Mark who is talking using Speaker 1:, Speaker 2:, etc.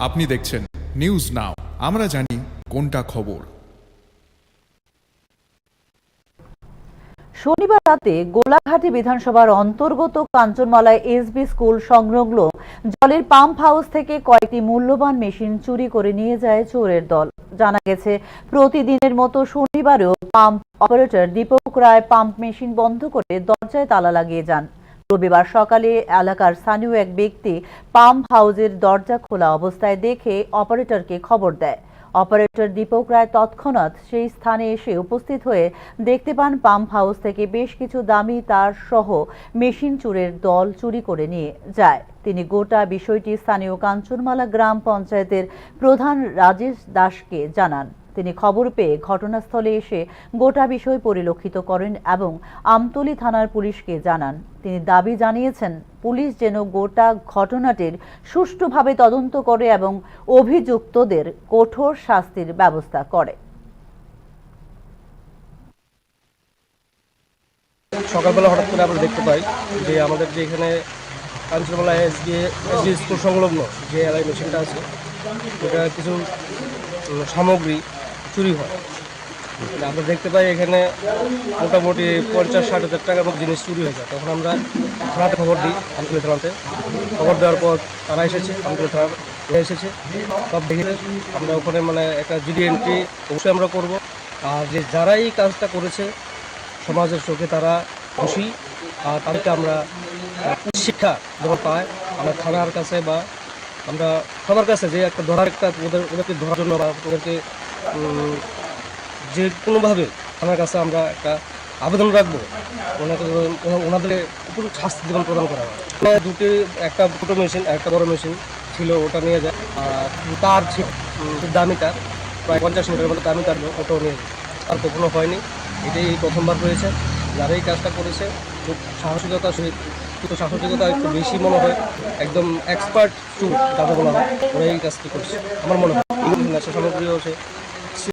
Speaker 1: আপনি দেখছেন news now, আমরা জানি কোনটা খবর।
Speaker 2: শনিবার রাতে গোলাঘাটি বিধানসভার অন্তর্গত কাঞ্চনমালায় এসবি স্কুল সংলগ্ন জলের পাম্প হাউস থেকে কয়েকটি মূল্যবান মেশিন চুরি করে নিয়ে যায় চোরের দল। জানা গেছে, প্রতিদিনের মতো শনিবারেও পাম্প অপারেটর দীপক রায় পাম্প মেশিন বন্ধ করে দরজায় তালা লাগিয়ে যান। রবিবার সকালে এলাকার স্থানীয় এক ব্যক্তি পাম্প হাউসের দরজা খোলা অবস্থায় দেখে অপারেটরকে খবর দেয়। অপারেটর দীপক রায় তৎক্ষণাৎ সেই স্থানে এসে উপস্থিত হয়ে দেখতে পান পাম্প হাউস থেকে বেশ কিছু দামি তার সহ মেশিন চোরের দল চুরি করে নিয়ে যায়। তিনি গোটা বিষয়টি স্থানীয় কাঞ্চনমালা গ্রাম পঞ্চায়েতের প্রধান রাজেশ দাসকে জানান। তিনি খবর পেয়ে ঘটনাস্থলে এসে গোটা বিষয় পরিলক্ষিত করেন এবং আমতলী থানার পুলিশকে জানান। তিনি দাবি জানিয়েছেন, পুলিশ যেন গোটা ঘটনাটির সুষ্ঠুভাবে তদন্ত করে এবং অভিযুক্তদের কঠোর শাস্তির ব্যবস্থা করে।
Speaker 3: সকালবেলা হঠাৎ করে আমরা দেখতে পাই যে আমাদের যে এখানে কাঞ্চনমালা এসবি স্কুল সংলগ্ন যে এলআই মেশিনটা আছে, ওটা কিছু সামগ্রী চুরি হয়। আমরা দেখতে পাই এখানে মোটামুটি 50-60 হাজার টাকার মতো জিনিস চুরি হয়ে যায়। তখন আমরা থানাতে খবর দিই, আমতলী থানাতে। খবর দেওয়ার পর তারা এসেছে, আমতলী থানা এসেছে, সব দেখে আমরা ওখানে একটা জিডি এন্ট্রি অবশ্যই আমরা করব। আর যে যারা এই কাজটা করেছে সমাজের চোখে তারা খুশি, আর তাদেরকে আমরা শিক্ষা যেমন পায় আমরা থানার কাছে বা আমরা সবার কাছে যে একটা ওদেরকে ধরার জন্য বা ওদেরকে যে কোনোভাবে থানার কাছে আমরা একটা আবেদন রাখবো, ওনাদের উপর শাস্তি জীবন প্রদান করা হয়। একটা ছোটো মেশিন, একটা বড় মেশিন ছিল, ওটা নিয়ে যায়। আর তার দামি তার প্রায় 50 মিটারের মতো দামি তার, ওটাও নিয়ে যায়। আর কখনো হয়নি, এটাই প্রথমবার হয়েছে। যারা এই কাজটা করেছে খুব সাহসিকতা একটু বেশি মনে হয়, একদম এক্সপার্ট চুর যাদের বলা হয়, ওরা এই কাজটি করছে আমার মনে হয়। নেশা সামগ্রীও আছে।